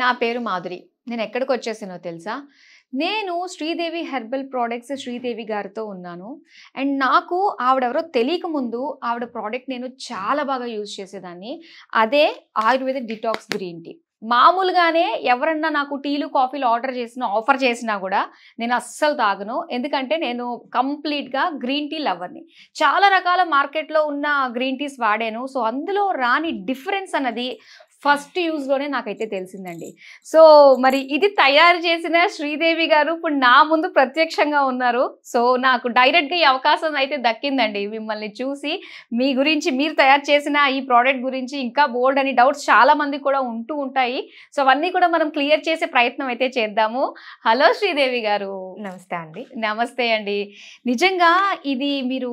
నా పేరు మాధురి. నేను ఎక్కడికొచ్చేసానో తెలుసా? నేను శ్రీదేవి హెర్బల్ ప్రొడక్ట్స్ శ్రీదేవి గారితో ఉన్నాను. అండ్ నాకు ఆవిడెవరో తెలియక ముందు ఆవిడ ప్రొడక్ట్ నేను చాలా బాగా యూజ్ చేసేదాన్ని. అదే ఆయుర్వేదిక్ డిటాక్స్ గ్రీన్ టీ. మామూలుగానే ఎవరన్నా నాకు టీలు, కాఫీలు ఆఫర్ చేసినా గూడా నేను అస్సలు తాగను. ఎందుకంటే నేను కంప్లీట్‌గా గ్రీన్ టీ లవర్‌ని. చాలా రకాల మార్కెట్‌లో ఉన్న గ్రీన్ టీస్ వాడాను. సో, అందులో రాని డిఫరెన్స్ అన్నది ఫస్ట్ యూజ్‌లోనే నాకైతే తెలిసిందండి. సో, మరి ఇది తయారు చేసిన శ్రీదేవి గారు ఇప్పుడు నా ముందు ప్రత్యక్షంగా ఉన్నారు. సో, నాకు డైరెక్ట్‌గా ఈ అవకాశం అయితే దక్కిందండి. మిమ్మల్ని చూసి మీ గురించి మీరు తయారు చేసిన ఈ ప్రొడక్ట్ గురించి ఇంకా బోలెడ్ అని డౌట్స్ చాలా మందికి కూడా ఉంటూ ఉంటాయి. సో, అవన్నీ కూడా మనం క్లియర్ చేసే ప్రయత్నం అయితే చేద్దాము. హలో శ్రీదేవి గారు. నమస్తే అండి. నమస్తే అండి. నిజంగా ఇది మీరు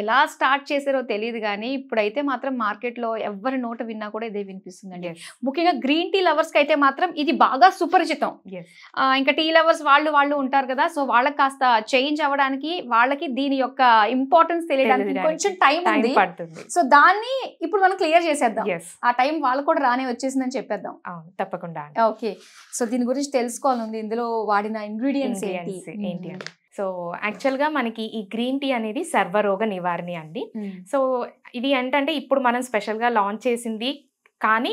ఎలా స్టార్ట్ చేశారో తెలీదు గానీ, ఇప్పుడైతే మాత్రం మార్కెట్‌లో ఎవ్వరి నోట విన్నా కూడా ఇదే వినిపిస్తుందండి. ముఖ్యంగా గ్రీన్ టీ లవర్స్‌కి అయితే మాత్రం ఇది బాగా సుపరిచితం. ఇంకా టీ లవర్స్ వాళ్ళు ఉంటారు కదా! సో, వాళ్ళకి కాస్త చేంజ్ అవ్వడానికి, వాళ్ళకి దీని యొక్క ఇంపార్టెన్స్ తెలియడానికి కొంచెం టైం ఉంది. పడుతుంది. సో, దాన్ని ఇప్పుడు మనం క్లియర్ చేసేద్దాం. Yes. ఆ టైం వాళ్ళకి కూడా రానే వచ్చేసిందని చెప్పేద్దాం. అవును, తప్పకుండా అండి. ఓకే. సో, దీని గురించి తెలుసుకోవాలండి. ఇందులో వాడిన ఇంగ్రీడియెంట్స్ ఏంటి? ఏంటి అని. సో యాక్చువల్గా మనకి ఈ గ్రీన్ టీ అనేది సర్వరోగ నివారణి అండి. సో ఇది ఏంటంటే ఇప్పుడు మనం స్పెషల్గా లాంచ్ చేసింది, కానీ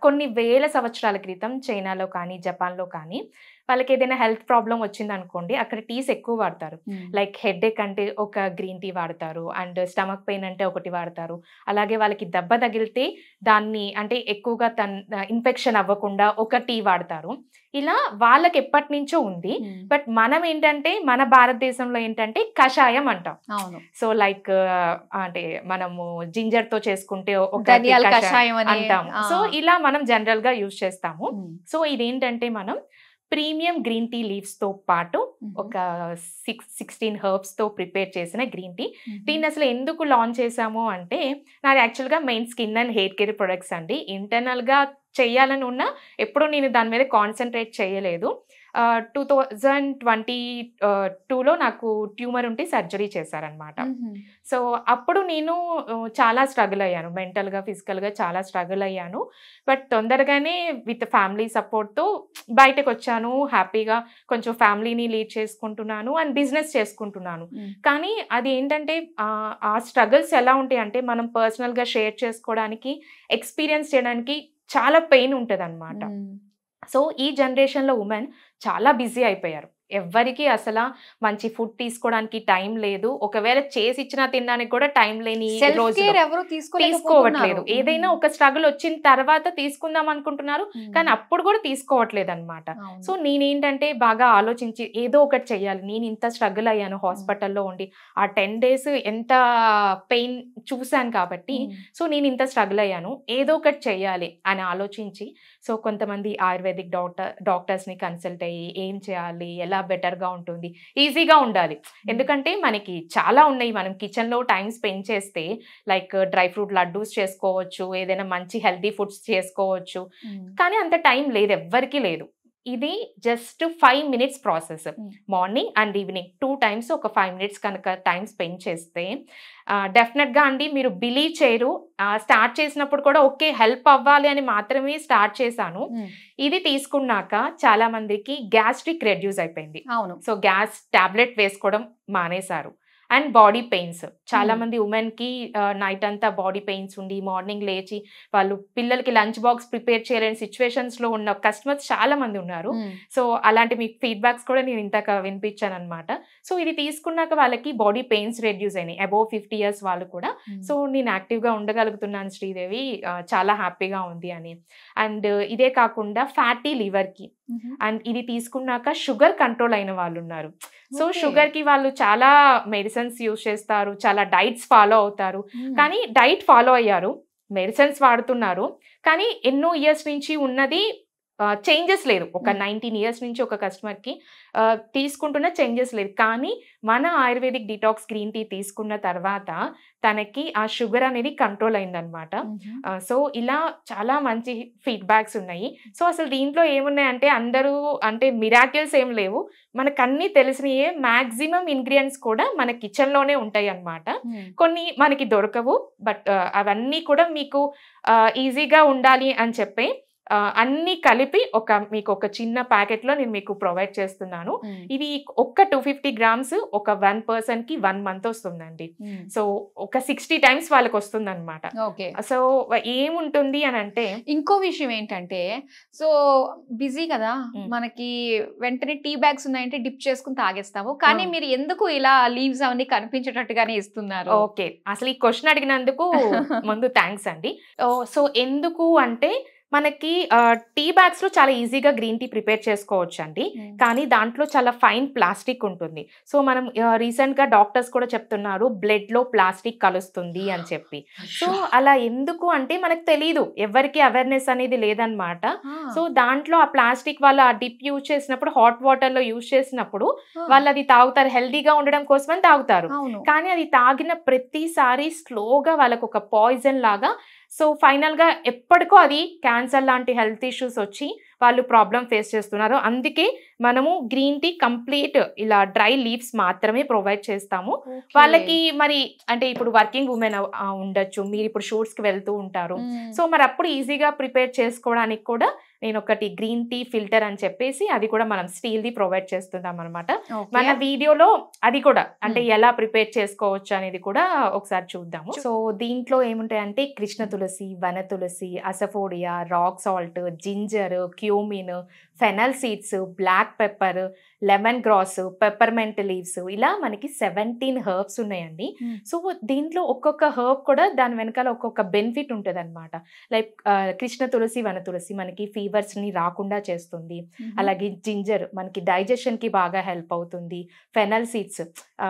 కొన్ని వేల సంవత్సరాల క్రితం చైనాలో కానీ జపాన్లో కానీ వాళ్ళకి ఏదైనా హెల్త్ ప్రాబ్లం వచ్చింది అనుకోండి, అక్కడ టీస్ ఎక్కువ వాడతారు. లైక్ హెడేక్ అంటే ఒక గ్రీన్ టీ వాడతారు, అండ్ స్టమక్ పెయిన్ అంటే ఒకటి వాడతారు. అలాగే వాళ్ళకి దెబ్బ తగిలితే దాన్ని అంటే ఎక్కువగా ఇన్ఫెక్షన్ అవ్వకుండా ఒక టీ వాడతారు. ఇలా వాళ్ళకి ఎప్పటి నుంచో ఉంది. బట్ మనం ఏంటంటే మన భారతదేశంలో ఏంటంటే కషాయం అంటాం. అవును. సో లైక్ అంటే మనము జింజర్ తో చేసుకుంటే ఒక ధనియాల కషాయం అంటాం. సో ఇలా మనం జనరల్ గా యూజ్ చేస్తాము. సో ఇదేంటంటే మనం ప్రీమియం గ్రీన్ టీ లీవ్స్ తో పాటు ఒక 16 హెర్బ్స్ తో ప్రిపేర్ చేసిన గ్రీన్ టీ. దీన్ని అసలు ఎందుకు లాంచ్ చేసాము అంటే, నాది యాక్చువల్గా main skin and hair care products అండి. ఇంటర్నల్ గా చెయ్యాలని ఉన్నా ఎప్పుడు నేను దాని మీద కాన్సన్ట్రేట్ చేయలేదు. 2022లో నాకు ట్యూమర్ ఉంటే సర్జరీ చేశారనమాట. సో అప్పుడు నేను చాలా స్ట్రగుల్ అయ్యాను, మెంటల్గా ఫిజికల్గా చాలా స్ట్రగుల్ అయ్యాను. బట్ తొందరగానే విత్ ఫ్యామిలీ సపోర్ట్తో బయటకు వచ్చాను. హ్యాపీగా కొంచెం ఫ్యామిలీని లీడ్ చేసుకుంటున్నాను అండ్ బిజినెస్ చేసుకుంటున్నాను. కానీ అది ఏంటంటే ఆ స్ట్రగుల్స్ ఎలా ఉంటాయి అంటే, మనం పర్సనల్గా షేర్ చేసుకోవడానికి, ఎక్స్పీరియన్స్ చేయడానికి చాలా పెయిన్ ఉంటుంది అనమాట. సో ఈ జనరేషన్లో ఉమెన్ చాలా బిజీ అయిపోయారు. ఎవ్వరికి అసలు మంచి ఫుడ్ తీసుకోవడానికి టైం లేదు. ఒకవేళ చేసి ఇచ్చినా తినడానికి కూడా టైం లేని ఎవరు తీసుకోవట్లేదు. ఏదైనా ఒక స్ట్రగుల్ వచ్చిన తర్వాత తీసుకుందాం అనుకుంటున్నారు, కానీ అప్పుడు కూడా తీసుకోవట్లేదు అనమాట. సో నేనేంటంటే బాగా ఆలోచించి ఏదో ఒకటి చెయ్యాలి. నేను ఇంత స్ట్రగుల్ అయ్యాను హాస్పిటల్లో ఉండి, ఆ 10 days ఎంత పెయిన్ చూశాను కాబట్టి, సో నేను ఇంత స్ట్రగుల్ అయ్యాను, ఏదో ఒకటి చెయ్యాలి అని ఆలోచించి, సో కొంతమంది ఆయుర్వేదిక్ డాక్టర్స్ని కన్సల్ట్ అయ్యి ఏం చేయాలి, ఎలా బెటర్గా ఉంటుంది, ఈజీగా ఉండాలి. ఎందుకంటే మనకి చాలా ఉన్నాయి, మనం కిచెన్లో టైం స్పెండ్ చేస్తే లైక్ డ్రై ఫ్రూట్ లడ్డూస్ చేసుకోవచ్చు, ఏదైనా మంచి హెల్తీ ఫుడ్స్ చేసుకోవచ్చు, కానీ అంత టైం లేదు, ఎవ్వరికీ లేదు. ఇది just 5 minutes process. Morning and evening 2 times ఒక 5 minutes కనుక టైం స్పెండ్ చేస్తే డెఫినెట్గా అండి మీరు బిలీవ్ చేయరు. స్టార్ట్ చేసినప్పుడు కూడా ఓకే హెల్ప్ అవ్వాలి అని మాత్రమే స్టార్ట్ చేశాను. ఇది తీసుకున్నాక చాలా మందికి గ్యాస్ట్రిక్ రెడ్యూస్ అయిపోయింది. అవును. సో గ్యాస్ టాబ్లెట్ వేసుకోవడం మానేశారు. అండ్ బాడీ పెయిన్స్, చాలా మంది ఉమెన్ కి నైట్ అంతా బాడీ పెయిన్స్ ఉండి మార్నింగ్ లేచి వాళ్ళు పిల్లలకి లంచ్ బాక్స్ ప్రిపేర్ చేయలేని సిచ్యువేషన్స్ లో ఉన్న కస్టమర్స్ చాలా మంది ఉన్నారు. సో అలాంటి మీకు ఫీడ్బ్యాక్స్ కూడా నేను ఇంతక వినిపించాను అనమాట. సో ఇది తీసుకున్నాక వాళ్ళకి బాడీ పెయిన్స్ రెడ్యూస్ అయినాయి, అబోవ్ 50 years వాళ్ళు కూడా. సో నేను యాక్టివ్ గా ఉండగలుగుతున్నాను శ్రీదేవి, చాలా హ్యాపీగా ఉంది అని. అండ్ ఇదే కాకుండా ఫ్యాటీ లివర్ కి, అండ్ ఇది తీసుకున్నాక షుగర్ కంట్రోల్ అయిన వాళ్ళు ఉన్నారు. సో షుగర్ కి వాళ్ళు చాలా మెడిసిన్స్ యూజ్ చేస్తారు, చాలా డైట్స్ ఫాలో అవుతారు. కానీ డైట్ ఫాలో అయ్యారు, మెడిసిన్స్ వాడుతున్నారు, కానీ ఎన్నో ఇయర్స్ నుంచి ఉన్నది చేంజెస్ లేదు. ఒక 19 years నుంచి ఒక కస్టమర్కి తీసుకుంటున్న చేంజెస్ లేదు. కానీ మన ఆయుర్వేదిక్ డిటాక్స్ గ్రీన్ టీ తీసుకున్న తర్వాత తనకి ఆ షుగర్ అనేది కంట్రోల్ అయిందనమాట. సో ఇలా చాలా మంచి ఫీడ్బ్యాక్స్ ఉన్నాయి. సో అసలు దీంట్లో ఏమున్నాయంటే అందరూ అంటే మిరాకిల్స్ ఏం లేవు, మనకు అన్నీ తెలిసినయే. మ్యాక్సిమం ఇంగ్రీడియంట్స్ కూడా మన కిచెన్లోనే ఉంటాయి అన్నమాట. కొన్ని మనకి దొరకవు, బట్ అవన్నీ కూడా మీకు ఈజీగా ఉండాలి అని చెప్పి అన్నీ కలిపి మీకు ఒక చిన్న ప్యాకెట్లో నేను మీకు ప్రొవైడ్ చేస్తున్నాను. ఇది ఒక్క 250 గ్రామ్స్ ఒక 1 పర్సన్కి 1 మంత్ వస్తుందండి. సో ఒక 60 టైమ్స్ వాళ్ళకి వస్తుంది అనమాట. సో ఏముంటుంది అని అంటే, ఇంకో విషయం ఏంటంటే, సో బిజీ కదా, మనకి వెంటనే టీ బ్యాగ్స్ ఉన్నాయంటే డిప్ చేసుకుని తాగేస్తాము. కానీ మీరు ఎందుకు ఇలా లీవ్స్ అవన్నీ కనిపించేటట్టుగానే ఇస్తున్నారు? ఓకే, అసలు ఈ క్వశ్చన్ అడిగినందుకు ముందు థ్యాంక్స్ అండి. సో ఎందుకు అంటే, మనకి టీ బ్యాగ్స్ లో చాలా ఈజీగా గ్రీన్ టీ ప్రిపేర్ చేసుకోవచ్చు అండి. కానీ దాంట్లో చాలా ఫైన్ ప్లాస్టిక్ ఉంటుంది. సో మనం రీసెంట్ గా డాక్టర్స్ కూడా చెప్తున్నారు బ్లడ్ లో ప్లాస్టిక్ కలుస్తుంది అని చెప్పి. సో అలా ఎందుకు అంటే మనకు తెలీదు, ఎవరికి అవేర్నెస్ అనేది లేదనమాట. సో దాంట్లో ఆ ప్లాస్టిక్ వాళ్ళు ఆ డిప్ యూజ్ చేసినప్పుడు, హాట్ వాటర్ లో యూజ్ చేసినప్పుడు వాళ్ళు అది తాగుతారు, హెల్దీగా ఉండడం కోసమని తాగుతారు. కానీ అది తాగిన ప్రతిసారి స్లోగా వాళ్ళకు ఒక పాయిజన్ లాగా, సో ఫైనల్ గా ఎప్పటికో అది క్యాన్సర్ లాంటి హెల్త్ ఇష్యూస్ వచ్చి వాళ్ళు ప్రాబ్లం ఫేస్ చేస్తున్నారు. అందుకే మనము గ్రీన్ టీ కంప్లీట్ ఇలా డ్రై లీవ్స్ మాత్రమే ప్రొవైడ్ చేస్తాము. వాళ్ళకి మరి అంటే ఇప్పుడు వర్కింగ్ ఉమెన్ ఉండొచ్చు, మీరు ఇప్పుడు షూట్స్ కి వెళ్తూ ఉంటారు. సో మరి అప్పుడు ఈజీగా ప్రిపేర్ చేసుకోవడానికి కూడా నేను ఒకటి గ్రీన్ టీ ఫిల్టర్ అని చెప్పేసి అది కూడా మనం స్టీల్ ది ప్రొవైడ్ చేస్తున్నాం అనమాట. మన వీడియోలో అది కూడా అంటే ఎలా ప్రిపేర్ చేసుకోవచ్చు అనేది కూడా ఒకసారి చూద్దాము. సో దీంట్లో ఏముంటాయంటే Krishna tulsi, vana tulsi, asafoetida, rock salt, ginger, cumin, fennel seeds, black pepper, lemon grass, peppermint leaves, ఇలా మనకి 17 హర్బ్స్ ఉన్నాయండి. సో దీంట్లో ఒక్కొక్క హర్బ్ కూడా దాని వెనకాల ఒక్కొక్క బెనిఫిట్ ఉంటుంది అనమాట. లైక్ కృష్ణ తులసి, వన తులసి మనకి ఫీవర్స్ ని రాకుండా చేస్తుంది. అలాగే జింజర్ మనకి డైజెషన్ కి బాగా హెల్ప్ అవుతుంది. ఫెనల్ సీడ్స్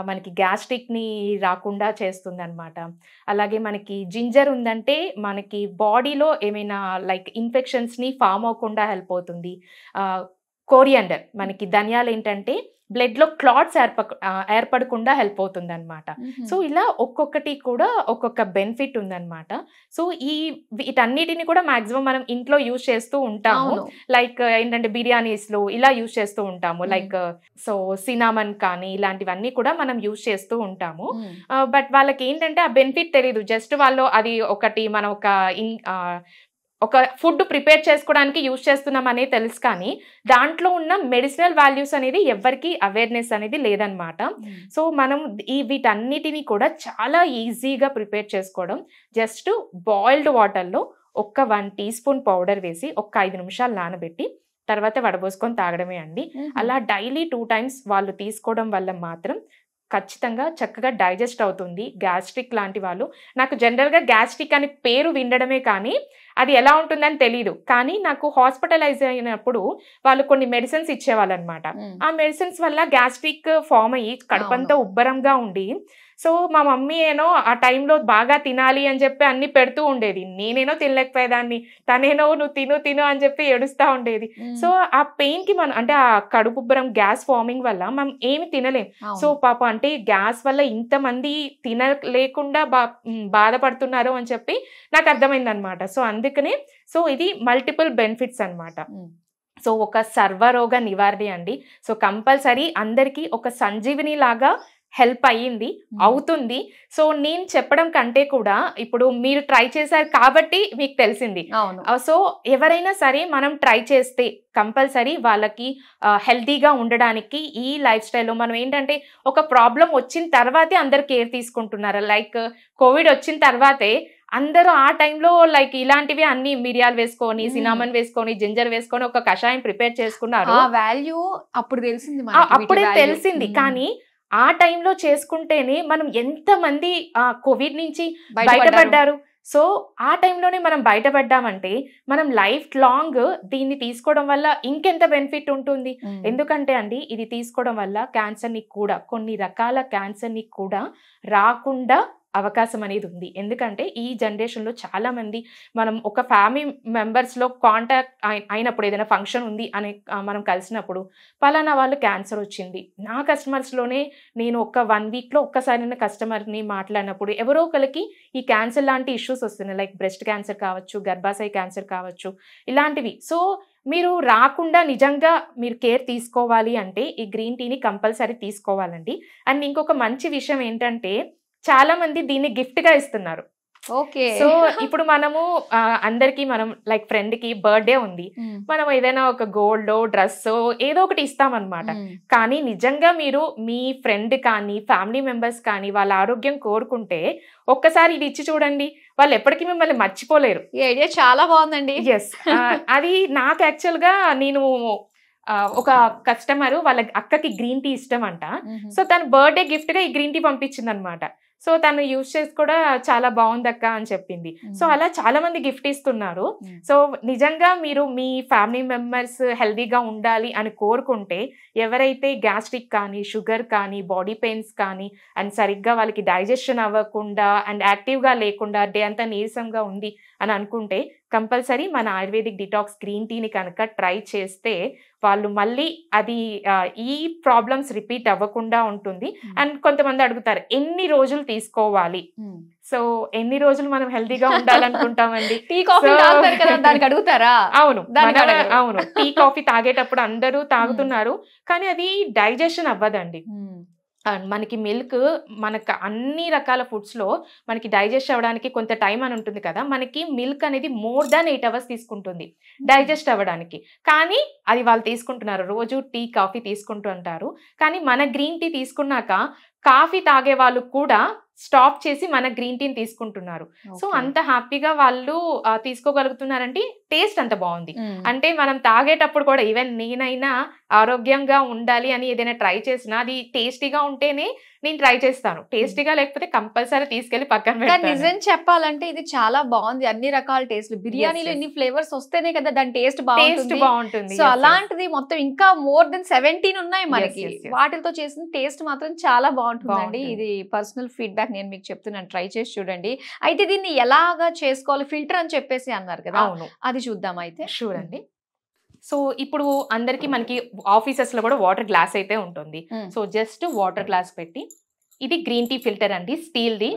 మనకి గ్యాస్ట్రిక్ ని రాకుండా చేస్తుంది అనమాట. అలాగే మనకి జింజర్ ఉందంటే మనకి బాడీలో ఏమైనా లైక్ ఇన్ఫెక్షన్స్ ని ఫామ్ అవ్వకుండా హెల్ప్ అవుతుంది. కోరియాండర్ మనకి ధనియాలు ఏంటంటే బ్లడ్ లో క్లాట్స్ ఏర్పడకుండా హెల్ప్ అవుతుంది అనమాట. సో ఇలా ఒక్కొక్కటి కూడా ఒక్కొక్క బెనిఫిట్ ఉందన్నమాట. సో వీటన్నిటిని కూడా మాక్సిమం మనం ఇంట్లో యూజ్ చేస్తూ ఉంటాము. లైక్ ఏంటంటే బిర్యానీస్ లో ఇలా యూజ్ చేస్తూ ఉంటాము. లైక్ సో సినామన్ కానీ ఇలాంటివన్నీ కూడా మనం యూజ్ చేస్తూ ఉంటాము. బట్ వాళ్ళకి ఏంటంటే ఆ బెనిఫిట్ తెలీదు. జస్ట్ వాళ్ళు అది ఒకటి మనం ఒక ఫుడ్ ప్రిపేర్ చేసుకోవడానికి యూజ్ చేస్తున్నాం అనేది తెలుసు, కానీ దాంట్లో ఉన్న మెడిసినల్ వాల్యూస్ అనేది ఎవరికి అవేర్నెస్ అనేది లేదనమాట. సో మనం వీటన్నిటిని కూడా చాలా ఈజీగా ప్రిపేర్ చేసుకోవడం, జస్ట్ బాయిల్డ్ వాటర్లో 1 టీ స్పూన్ పౌడర్ వేసి 5 నిమిషాలు నానబెట్టి తర్వాత వడబోసుకొని తాగడమే అండి. అలా డైలీ 2 టైమ్స్ వాళ్ళు తీసుకోవడం వల్ల మాత్రం ఖచ్చితంగా చక్కగా డైజెస్ట్ అవుతుంది. గ్యాస్ట్రిక్ లాంటి వాళ్ళు, నాకు జనరల్గా గ్యాస్ట్రిక్ అని పేరు వినడమే కానీ అది ఎలా ఉంటుందని తెలీదు. కానీ నాకు హాస్పిటలైజ్ అయినప్పుడు వాళ్ళు కొన్ని మెడిసిన్స్ ఇచ్చేవాళ్ళు అనమాట. ఆ మెడిసిన్స్ వల్ల గ్యాస్ట్రిక్ ఫామ్ అయ్యి కడుపంతా ఉబ్బరంగా ఉండి, సో మా మమ్మీ ఏనో ఆ టైంలో బాగా తినాలి అని చెప్పి అన్ని పెడుతూ ఉండేది. నేనేనో తినలేకపోయేదాన్ని, తనేనో నువ్వు తిను అని చెప్పి ఏడుస్తూ ఉండేది. సో ఆ పెయిన్ కి మనం అంటే ఆ కడుపు ఉబ్బరం గ్యాస్ ఫార్మింగ్ వల్ల మనం ఏమి తినలేం. సో పాపం అంటే గ్యాస్ వల్ల ఇంతమంది తినలేకుండా బాధపడుతున్నారు అని చెప్పి నాకు అర్థమైంది అనమాట. సో అందుకనే సో ఇది మల్టిపుల్ బెనిఫిట్స్ అనమాట. సో ఒక సర్వరోగ నివారణ అండి. సో కంపల్సరీ అందరికీ ఒక సంజీవిని లాగా హెల్ప్ అవుతుంది. సో నేను చెప్పడం కంటే కూడా ఇప్పుడు మీరు ట్రై చేశారు కాబట్టి మీకు తెలిసింది. సో ఎవరైనా సరే మనం ట్రై చేస్తే కంపల్సరీ వాళ్ళకి హెల్తీగా ఉండడానికి ఈ లైఫ్ స్టైల్లో మనం ఏంటంటే ఒక ప్రాబ్లం వచ్చిన తర్వాతే అందరు కేర్ తీసుకుంటున్నారు. లైక్ కోవిడ్ వచ్చిన తర్వాతే అందరూ ఆ టైంలో లైక్ ఇలాంటివి అన్ని మిరియాలు వేసుకొని, సినామన్ వేసుకొని, జింజర్ వేసుకొని ఒక కషాయం ప్రిపేర్ చేసుకున్నారు. అప్పుడే తెలిసింది. కానీ ఆ టైంలో చేసుకుంటేనే మనం ఎంతమంది కోవిడ్ నుంచి బయటపడ్డారు. సో ఆ టైంలోనే మనం బయటపడ్డామంటే మనం లైఫ్ లాంగ్ దీన్ని తీసుకోవడం వల్ల ఇంకెంత బెనిఫిట్ ఉంటుంది. ఎందుకంటే అండి ఇది తీసుకోవడం వల్ల క్యాన్సర్ని కూడా, కొన్ని రకాల క్యాన్సర్ని కూడా రాకుండా అవకాశం అనేది ఉంది. ఎందుకంటే ఈ జనరేషన్లో చాలా మంది మనం ఒక ఫ్యామిలీ మెంబర్స్లో కాంటాక్ట్ అయినప్పుడు ఏదైనా ఫంక్షన్ ఉంది అని మనం కలిసినప్పుడు పలానా వాళ్ళు క్యాన్సర్ వచ్చింది, నా కస్టమర్స్లోనే నేను ఒక 1 వీక్లో ఒక్కసారైనా కస్టమర్ని మాట్లాడినప్పుడు ఎవరో ఒకరికి ఈ క్యాన్సర్ లాంటి ఇష్యూస్ వస్తున్నాయి. లైక్ బ్రెస్ట్ క్యాన్సర్ కావచ్చు, గర్భాశయ క్యాన్సర్ కావచ్చు, ఇలాంటివి. సో మీరు రాకుండా నిజంగా మీరు కేర్ తీసుకోవాలి అంటే ఈ గ్రీన్ టీని కంపల్సరీ తీసుకోవాలండి. అండ్ ఇంకొక మంచి విషయం ఏంటంటే చాలా మంది దీన్ని గిఫ్ట్గా ఇస్తున్నారు. ఓకే. సో ఇప్పుడు మనము అందరికి మనం లైక్ ఫ్రెండ్ కి బర్త్డే ఉంది, మనం ఏదైనా ఒక గోల్డ్ డ్రెస్ ఏదో ఒకటి ఇస్తామన్నమాట. కానీ నిజంగా మీరు మీ ఫ్రెండ్ కానీ ఫ్యామిలీ మెంబర్స్ కానీ వాళ్ళ ఆరోగ్యం కోరుకుంటే ఒక్కసారి ఇది ఇచ్చి చూడండి, వాళ్ళు ఎప్పటికీ మిమ్మల్ని మర్చిపోలేరు. ఈ ఐడియా చాలా బాగుందండి. ఎస్, అది నాకు యాక్చువల్ గా నేను ఒక కస్టమర్ వాళ్ళ అక్కకి గ్రీన్ టీ ఇష్టం అంట. సో తన బర్త్డే గిఫ్ట్ గా ఈ గ్రీన్ టీ పంపించింది అనమాట. సో తను యూజ్ చేసి కూడా చాలా బాగుంది అక్క అని చెప్పింది. సో అలా చాలా మంది గిఫ్ట్ ఇస్తున్నారు. సో నిజంగా మీరు మీ ఫ్యామిలీ మెంబర్స్ హెల్దీగా ఉండాలి అని కోరుకుంటే, ఎవరైతే గ్యాస్ట్రిక్ కానీ షుగర్ కానీ బాడీ పెయిన్స్ కానీ అండ్ సరిగ్గా వాళ్ళకి డైజెషన్ అవ్వకుండా అండ్ యాక్టివ్గా లేకుండా డే అంతా నీరసంగా ఉంది అని అనుకుంటే కంపల్సరీ మన ఆయుర్వేదిక్ డిటాక్స్ గ్రీన్ టీని కనుక ట్రై చేస్తే వాళ్ళు మళ్ళీ అది ఈ ప్రాబ్లమ్స్ రిపీట్ అవ్వకుండా ఉంటుంది. అండ్ కొంతమంది అడుగుతారు ఎన్ని రోజులు తీసుకోవాలి. సో ఎన్ని రోజులు మనం హెల్దీగా ఉండాలనుకుంటామండి? టీ కాఫీ తాగుతారు కదా, దానికి అడుగుతారా? అవును, అవును, టీ కాఫీ తాగేటప్పుడు అందరూ తాగుతున్నారు, కానీ అది డైజెషన్ అవ్వదండి. మనకి మిల్క్ మనకు అన్ని రకాల ఫుడ్స్ లో మనకి డైజెస్ట్ అవ్వడానికి కొంత టైం అని ఉంటుంది కదా, మనకి మిల్క్ అనేది మోర్ దాన్ 8 hours తీసుకుంటుంది డైజెస్ట్ అవ్వడానికి. కానీ అది వాళ్ళు తీసుకుంటున్నారు, రోజు టీ కాఫీ తీసుకుంటూ ఉంటారు. కానీ మన గ్రీన్ టీ తీసుకున్నాక కాఫీ తాగే వాళ్ళు కూడా స్టాప్ చేసి మన గ్రీన్ టీని తీసుకుంటున్నారు. సో అంత హ్యాపీగా వాళ్ళు తీసుకోగలుగుతున్నారంటే టేస్ట్ అంత బాగుంది. అంటే మనం తాగేటప్పుడు కూడా ఈవెన్ నేనైనా ఆరోగ్యంగా ఉండాలి అని ఏదైనా ట్రై చేసినా అది టేస్టీగా ఉంటేనే నేను ట్రై చేస్తాను. టేస్టీగా లేకపోతే కంపల్సరీ తీసుకెళ్లి పక్కన పెడతాను. నిజం చెప్పాలంటే ఇది చాలా బాగుంది, అన్ని రకాల టేస్ట్. బిర్యానీలో ఇన్ని ఫ్లేవర్స్ వస్తేనే కదా దాని టేస్ట్ బాగుంటుంది. సో అలాంటిది మొత్తం ఇంకా మోర్ దెన్ 17 ఉన్నాయి మనకి. వాటితో చేసిన టేస్ట్ మాత్రం చాలా బాగుంటుందండి. ఇది పర్సనల్ ఫీడ్బ్యాక్ నేను మీకు చెప్తున్నాను, ట్రై చేసి చూడండి. అయితే దీన్ని ఎలాగా చేసుకోవాలి, ఫిల్టర్ అని చెప్పేసి అన్నారు కదా, అది చూద్దాం అయితే. షూర్ అండి. సో ఇప్పుడు అందరికి మనకి ఆఫీసెస్ లో కూడా వాటర్ గ్లాస్ అయితే ఉంటుంది. సో జస్ట్ వాటర్ గ్లాస్ పెట్టి, ఇది గ్రీన్ టీ ఫిల్టర్ అండి, స్టీల్ది.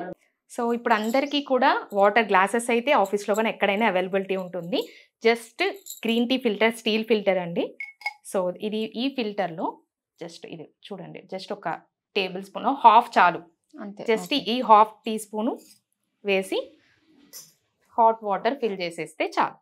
సో ఇప్పుడు అందరికీ కూడా వాటర్ గ్లాసెస్ అయితే ఆఫీస్ లో కానీ ఎక్కడైనా అవైలబిలిటీ ఉంటుంది. Just green tea filter, steel filter అండి. సో ఇది ఈ ఫిల్టర్ లో జస్ట్ ఇది చూడండి, జస్ట్ ఒక టేబుల్ స్పూన్ హాఫ్ చాలు, జస్ట్ ఈ హాఫ్ టీ స్పూన్ వేసి హాట్ వాటర్ ఫిల్ చేసేస్తే చాలు.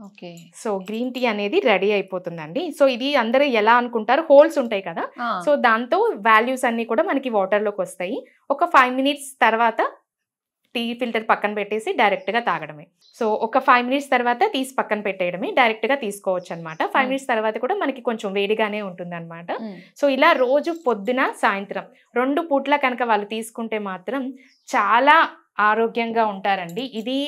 ఓకే. సో గ్రీన్ టీ అనేది రెడీ అయిపోతుందండి. సో ఇది అందరూ ఎలా అనుకుంటారు, హోల్స్ ఉంటాయి కదా, సో దాంతో వాల్యూస్ అన్ని కూడా మనకి వాటర్ లోకి వస్తాయి. ఒక 5 minutes తర్వాత టీ ఫిల్టర్ పక్కన పెట్టేసి డైరెక్ట్ గా తాగడమే. సో ఒక 5 minutes తర్వాత తీసి పక్కన పెట్టేయడమే, డైరెక్ట్ గా తీసుకోవచ్చు అనమాట. 5 minutes తర్వాత కూడా మనకి కొంచెం వేడిగానే ఉంటుంది అనమాట. సో ఇలా రోజు పొద్దున సాయంత్రం 2 పూట్ల కనుక వాళ్ళు తీసుకుంటే మాత్రం చాలా ఆరోగ్యంగా ఉంటారండి. ఇది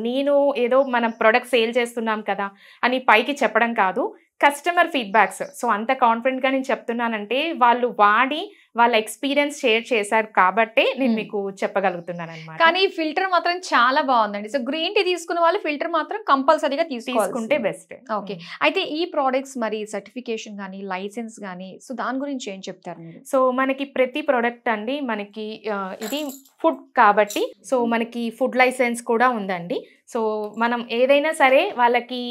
నేను ఏదో మనం ప్రొడక్ట్ సేల్ చేస్తున్నాం కదా అని పైకి చెప్పడం కాదు, కస్టమర్ ఫీడ్బ్యాక్స్. సో అంత కాన్ఫిడెంట్ గా నేను చెప్తున్నానంటే వాళ్ళు వాడి వాళ్ళ ఎక్స్పీరియన్స్ షేర్ చేశారు కాబట్టే నేను మీకు చెప్పగలుగుతున్నాను అనమాట. కానీ ఈ ఫిల్టర్ మాత్రం చాలా బాగుందండి. సో గ్రీన్ టీ తీసుకున్న వాళ్ళు ఫిల్టర్ మాత్రం కంపల్సరీగా తీసుకుంటే బెస్ట్. ఓకే. అయితే ఈ ప్రోడక్ట్స్ మరి సర్టిఫికేషన్ కానీ లైసెన్స్ కానీ, సో దాని గురించి ఏం చెప్తారు మీరు? సో మనకి ప్రతి ప్రోడక్ట్ అండి మనకి ఇది ఫుడ్ కాబట్టి సో మనకి ఫుడ్ లైసెన్స్ కూడా ఉందండి. సో మనం ఏదైనా సరే వాళ్ళకి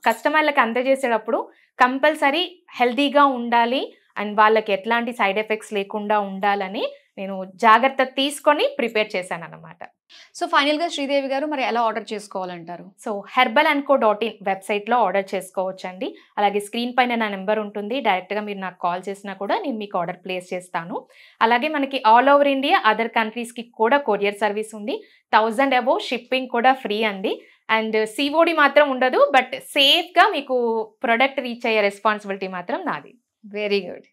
కస్టమర్లకు అందజేసేటప్పుడు కంపల్సరీ హెల్తీగా ఉండాలి అండ్ వాళ్ళకి ఎట్లాంటి సైడ్ ఎఫెక్ట్స్ లేకుండా ఉండాలని నేను జాగ్రత్త తీసుకొని ప్రిపేర్ చేశాను అన్నమాట. సో ఫైనల్ గా శ్రీదేవి గారు మరి ఎలా ఆర్డర్ చేసుకోవాలంటారు? సో herbalandco.in వెబ్సైట్ లో ఆర్డర్ చేసుకోవచ్చండి. అలాగే స్క్రీన్ పైన నా నెంబర్ ఉంటుంది, డైరెక్ట్ గా మీరు నాకు కాల్ చేసినా కూడా నేను మీకు ఆర్డర్ ప్లేస్ చేస్తాను. అలాగే మనకి all over India other countries కి కూడా కొరియర్ సర్వీస్ ఉంది. 1000 above షిప్పింగ్ కూడా ఫ్రీ అండి. అండ్ COD మాత్రం ఉండదు, బట్ సేఫ్ గా మీకు ప్రొడక్ట్ రీచ్ అయ్యే రెస్పాన్సిబిలిటీ మాత్రం నాది. Very good.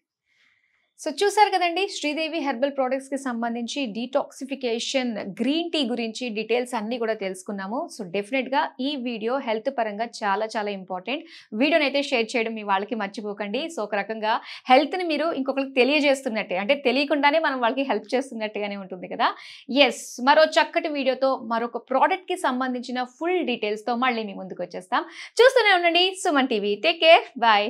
సో చూసారు కదండి, శ్రీదేవి హెర్బల్ ప్రోడక్ట్స్కి సంబంధించి డీటాక్సిఫికేషన్ గ్రీన్ టీ గురించి డీటెయిల్స్ అన్నీ కూడా తెలుసుకున్నాము. సో డెఫినెట్గా ఈ వీడియో హెల్త్ పరంగా చాలా చాలా ఇంపార్టెంట్. వీడియోని అయితే షేర్ చేయడం మీ వాళ్ళకి మర్చిపోకండి. సో ఒక రకంగా హెల్త్ని మీరు ఇంకొకరికి తెలియజేస్తున్నట్టే, అంటే తెలియకుండానే మనం వాళ్ళకి హెల్ప్ చేస్తున్నట్టుగానే ఉంటుంది కదా. ఎస్, మరో చక్కటి వీడియోతో మరొక ప్రోడక్ట్కి సంబంధించిన ఫుల్ డీటెయిల్స్తో మళ్ళీ మీ ముందుకు వచ్చేస్తాం. చూస్తూనే ఉండండి Suman TV. Take care, bye.